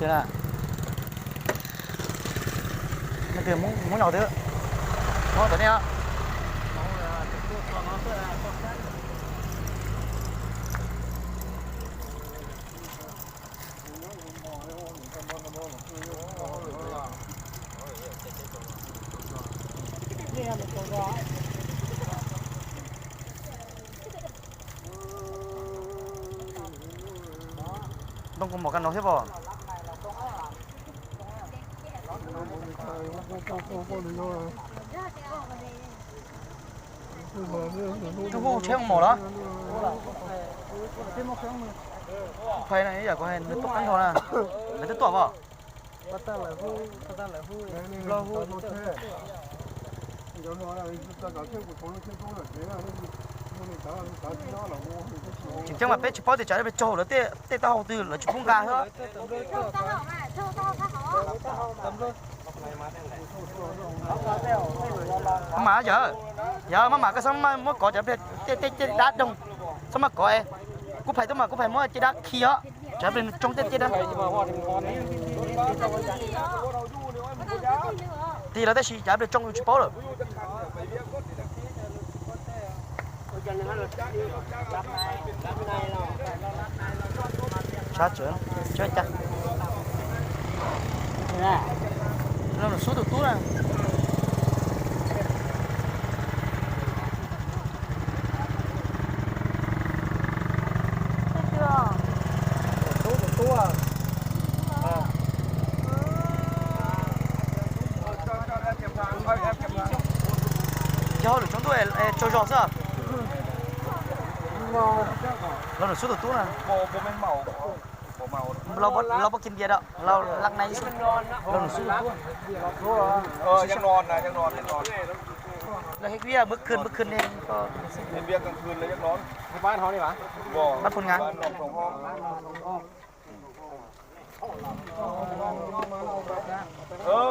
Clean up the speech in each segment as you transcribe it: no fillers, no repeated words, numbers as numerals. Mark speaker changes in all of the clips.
Speaker 1: thế là nó từ muốn nhỏ thứ nó tới đây ạ đông cùng một căn nó hết vào nó vô chơi mỏ đó khoai này giờ có hay nó tốc ăn thôi nè nó tiếp tục vào
Speaker 2: bắt ta lại vui lo vui một thế giờ nó là ta搞清楚从清楚了谁啊
Speaker 1: chính chắc mà bé chỉ bỏ thì trái bé trâu nó tê tê tao từ là chụp không ca hết mà giờ mà cái xong mà có trái bé tê đá đông xong mà có ai cũng phải mua chỉ đá kia trái bé trong tê đó thì là cái gì trái bé trong chụp bỏ rồi sát chưa chơi chắc nó là số được tốt à cho được chúng tôi cho giò saoเราหนูสู้ตัวตู้นะโบไม่เมาเราบ่กินเบียร์ดอกเราลักในเราหนูสู้ตัว
Speaker 3: ยังนอนนะยังนอน
Speaker 1: เราเฮ็ดเบียร์เมื่อคืนเองก็
Speaker 3: เห็นเบียร์กลางคืนเลยยังนอน
Speaker 2: ในบ้านเขานี่หรอ
Speaker 3: บ่
Speaker 1: บ้านคนงาน
Speaker 3: บ้านนอนของห้อง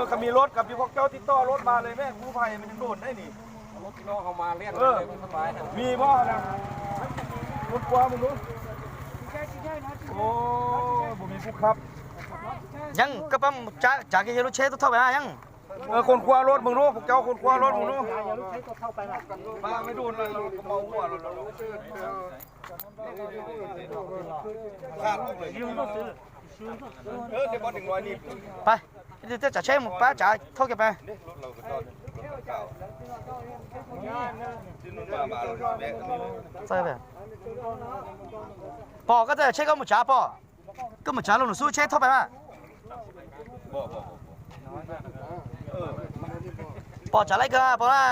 Speaker 3: เขามีรถกับพี่พวกเจ้าติดต่อรถมาเลยแม่กู้ภัยมันยังโดนได้นี่
Speaker 2: รถที่น้องเขามาเรียกสบาย
Speaker 3: มีบ่นะรถกว่ามึงรู้โอ้บ่มีผู้ขับ
Speaker 1: ยังก็ปั๊มจากที่รถเชฟต้องเท่าไปยัง
Speaker 3: คนคว้ารถมึงรู้พวกเจ้าคนคว้ารถมึงรู้มาไม่โดนเลยเราเมาหัวเราขาดออกเลยเดี๋ยวบอลถึง100นี่
Speaker 1: ไปเดี๋ยวจะเชฟป้าจ่ายเท่ากันไปใช่ไปปอก็จะเชฟก็หมดจ่าปอก็หมดจ่าเราหนูสู้เชฟเท่าไปมั้ยปอจ่าอะไรกันปอล่ะ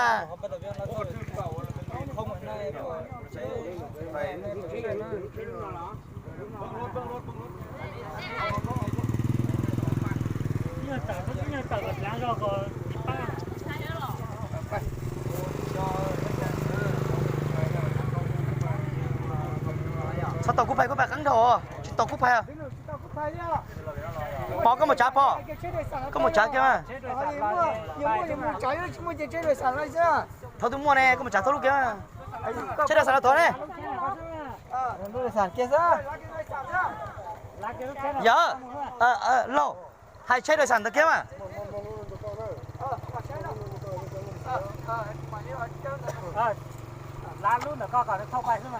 Speaker 1: sao tàu cúp phải cắn đầu tàu cúp phải à pò có một trái pò có một trái kia mà thôi tôi mua này có một trái thôi lúc kia chết là sao thôi này giờ lâu hay chết rồi sản được kia mà
Speaker 2: ร้านรุ่นก็ก่อนเข้าไปใช่ไหม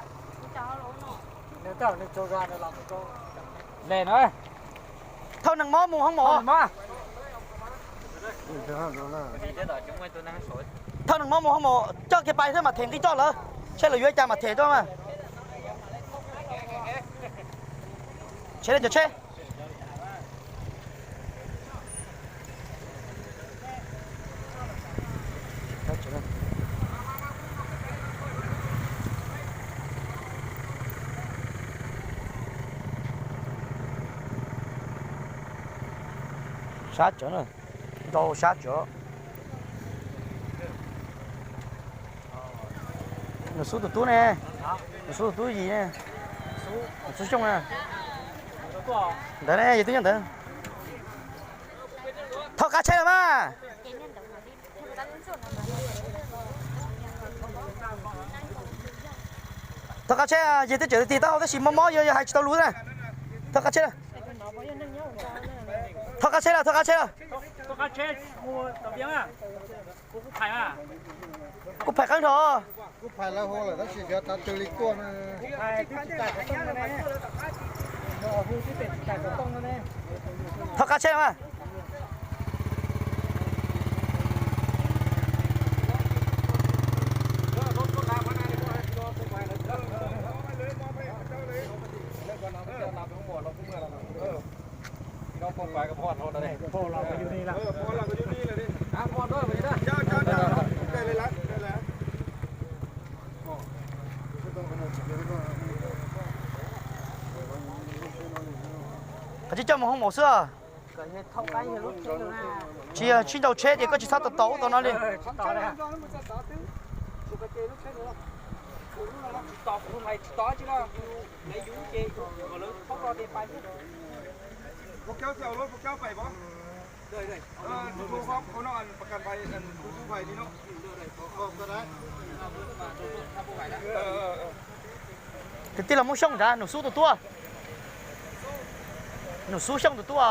Speaker 2: nếu tao nên cho ra để làm cho lên thôi
Speaker 1: thôi nằng mó mù không mò thôi nằng mó mù không mò cho cái bài thôi mà thèm cái cho lỡ chết là dưới cha mà thèm cho mà chết lên cho chết sát chỗ này đâu sát chỗ nó số tụi nè nó số tụi gì nè số trong nè đấy này gì tôi nhận được thọ cá chê mà thọ cá chê gì tôi chở thì tao cái gì mò mò giờ hai tao lú nè thọ cá chê ทอดกระเช็ดละทอดกระเช็ดละ
Speaker 3: ตัวคาเช่กูตัวเบี้ยอ่ะกูไผ่อ่ะ
Speaker 1: กูแพ้ข้างทอ
Speaker 2: กูผ่านแล้วโหเลยถ้าสิเดี๋ยวตัดตัวลิกตัวนะ
Speaker 3: ไผ่ที่จิตใจก็ต้องนั่นแน่เนาะผู้ที่เป็นจิตใจก็ต้องนั่นแน่
Speaker 1: ทอดกระเช็ดมา
Speaker 3: พวกเราไปอยู่นี่ละ
Speaker 2: พอเราก็อยู่นี่เลยดิพอด้วยไปได้เจ้าได้เลยละได้แล้ว
Speaker 1: เขาจะเจ้าหมูห้องหมูเสื้อ
Speaker 3: ก็เฮ็ดเท่ากันเฮ็ดรถเช่แล้วนะ
Speaker 1: เชียร์ชิ้นเจ้าเช็ดเดี๋ยวก็จะซัดโต๊ะตอนนั้นเลย
Speaker 3: ต่อเลยฮะต่อผู้ใหม่ต่อจิล่ะในยูเจก็เลยเขารอเดี๋ยวไป
Speaker 2: พวกเจ้าเสี่ยวรถพวกเจ้าไปบ่เลยทุกครอบเขานอนประกันภัยกันทุกภัยนี่เนาะก็ได้
Speaker 1: ที่เราไม่ช่องจ้ะหนูสู้ตัวหนูสู้ช่องตัว